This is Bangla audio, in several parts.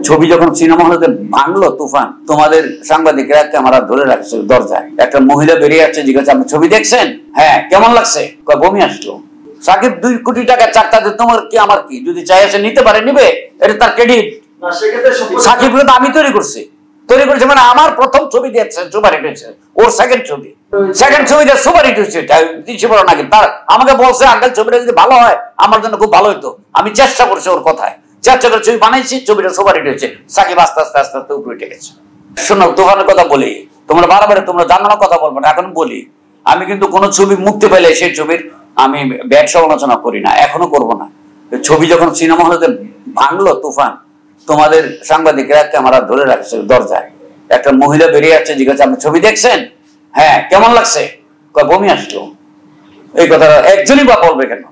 ছবি যখন সিনেমা হলে ভাঙলো তুফান, তোমাদের সাংবাদিকরা ক্যামেরা ধরে রাখছে দরজায়, একটা মহিলা বেরিয়ে আসছে, জিজ্ঞাসা আপনি ছবি দেখছেন? হ্যাঁ, কেমন লাগছে? বমি আসলো। সাকিব 2 কোটি টাকা চাকতা দিয়ে তোমার কি আমার কি, যদি চাই এসে নিতে পারে নিবে, এটা তার ক্রেডিট। সাকিবকে তো আমি তৈরি করছি মানে আমার প্রথম ছবি দিয়েছে সুপারহিট হয়েছে, ওর সেকেন্ড ছবিতে সুপারহিট হয়েছে, বড় নাকি তার আমাকে বলছে আঙ্কেল ছবিটা যদি ভালো হয় আমার জন্য খুব ভালো হইতো। আমি চেষ্টা করছি ওর কথায়, চেষ্টা করে ছবি বানাইছি, ছবিটা সুপারহিট হয়েছে। সাকিব আস্তে আস্তে আস্তে আস্তে উপরে উঠে গেছে। শোনো, তুফানের কথা বলি, তোমরা বারবার তোমরা জানো না, কথা বলবো না, এখন বলি। আমি কিন্তু কোনো ছবি মুক্তি পেলে সেই ছবির আমি ব্যাড সমালোচনা করি না, এখনো করব না। ছবি যখন সিনেমা হলে ভাঙলো তুফান, তোমাদের সাংবাদিকরা ক্যামেরা ধরে রাখছে দরজায়, একটা মহিলা বেরিয়ে আসছে, জিজ্ঞাসা আপনি ছবি দেখছেন? হ্যাঁ, কেমন লাগছে? বমি আসলো। এই কথাটা একজনই বা বলবে কেন?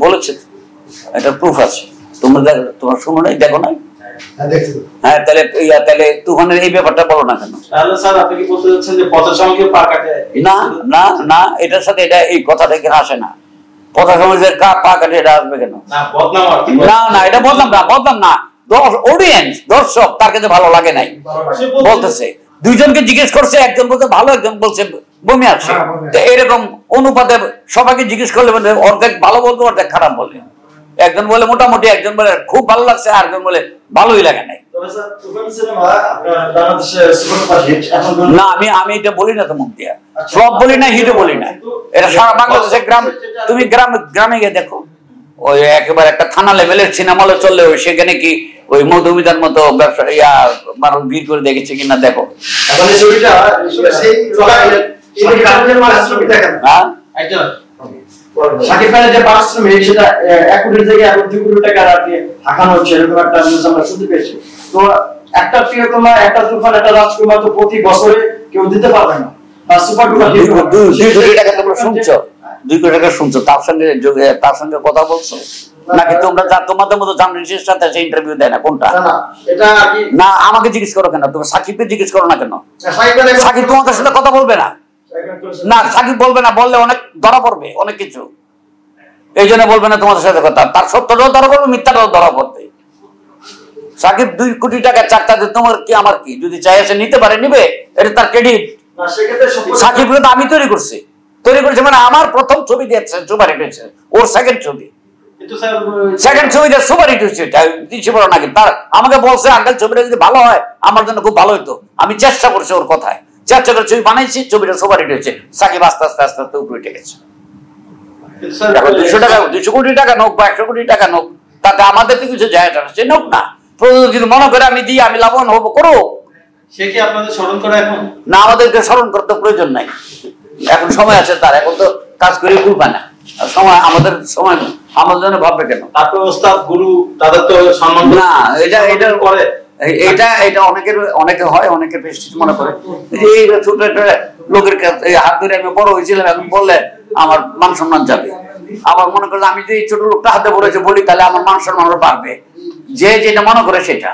বলেছে, এটা প্রুফ আছে, তোমরা শুনো নাই, দেখো নাই? হ্যাঁ, তাহলে তুফানের এই ব্যাপারটা বলো না কেন? না না না, এটার সাথে এটা এই কথাটা এখানে আসে না। পথা সমাজের পা কাটে এটা আসবে কেন? না না, এটা বদলাম না। অডিয়েন্স, দর্শক, তার কাছে ভালো লাগে নাই বলতেছে। দুইজনকে জিজ্ঞেস করছে, একজন বলছে ভালো, একজন বলছে বমি আসছে। এরকম অনুপাতে সবাইকে জিজ্ঞেস করলে অর্ধেক ভালো বলবে, অর্ধেক খারাপ বলবে। একজন বলে মোটামুটি, একজন বলে খুব ভালো লাগছে, আর একজন বলে ভালোই লাগে নাই। না, আমি এটা বলি না তো মুখ দিয়া, ফ্লপ বলি না, হিটও বলি না। এটা সারা বাংলাদেশের তুমি গ্রামে গিয়ে দেখো, ওই একেবারে একটা থানা লেভেলের সিনেমা হলে চললে সেখানে কি ওই মধুমিতার মতো ব্যবসা মানুষ ভিড় করে দেখেছে কিনা দেখো। সাকিব খানের যে পারিশ্রমিক সেটা 1 কোটির জায়গায় 2 কোটি টাকা হাঁকানো হচ্ছে, এরকম একটা নিউজ আমরা শুনতে পেয়েছি। তো একটা প্রিয়তমা, একটা তুফান, একটা রাজকুমার তো প্রতি বছরে কেউ দিতে পারবে না। সুপার ডুপার 2 কোটি টাকা তোমরা শুনছো, 2 কোটি টাকা শুনছো, তার সঙ্গে কথা বলছো নাকি? তোমরা তোমাদের মতো জার্নালিস্টের সাথে ইন্টারভিউ দেয় না, কোনটা? না, আমাকে জিজ্ঞেস করো কেন? তুমি সাকিবকে জিজ্ঞেস করো না কেন? সাকিব তোমাদের সাথে কথা বলবে না। না, সাকিব বলবে না, বললে অনেক ধরা পড়বে, অনেক কিছু, এই জন্য বলবে না তোমাদের সাথে কথা। তার সত্যটাও ধরা পড়বে, মিথ্যাটাও ধরা পড়বে। সাকিব 2 কোটি টাকা চাকতা দিয়ে তোমার কি আমার কি, যদি চাই এসে নিতে পারে নিবে, এটা তার ক্রেডিট। সাকিবকে তো আমি তৈরি করছি মানে আমার প্রথম ছবি দিয়েছে সুপারহিট হয়েছে, ওর সেকেন্ড ছবিতে সুপারহিট হয়েছে, বড় নাকি তার আমাকে বলছে আঙ্কেল ছবিটা যদি ভালো হয় আমার জন্য খুব ভালো হইতো। আমি চেষ্টা করছি ওর কথায়, চেষ্টা করে ছবি বানাইছি, ছবিটা সুপারহিট হয়েছে। সাকিব আস্তে আস্তে আস্তে আস্তে উপরে উঠে গেছে। 200 কোটি টাকা নোক বা 100 কোটি টাকা নোক, তাতে আমাদের তো কিছু যায় আসে, নোক না। যদি মনে করে আমি দিই, আমি লাভবান হবো, করো। সে কি আপনাদের স্মরণ করে এখন? না, আমাদেরকে স্মরণ করতে প্রয়োজন নাই, এখন সময় আছে তার, এখন তো কাজ করে ভুলবে না। সময় আমাদের আমাদের জন্য ভাববে কেন? তারপর ওস্তাদ গুরু তাদের তো সম্মান না, এটা করে, এটা অনেকে হয়, অনেকে প্রেস্টিজ মনে করে। এই ছোট একটা লোকের হাত ধরে আমি বড় হয়েছিলাম, এখন বললে আমার মান সম্মান যাবে। আবার মনে করলে আমি যে এই ছোট লোকটা হাতে বলেছে বলি, তাহলে আমার মান সম্মান বাড়বে। যে যেটা মনে করে সেটা।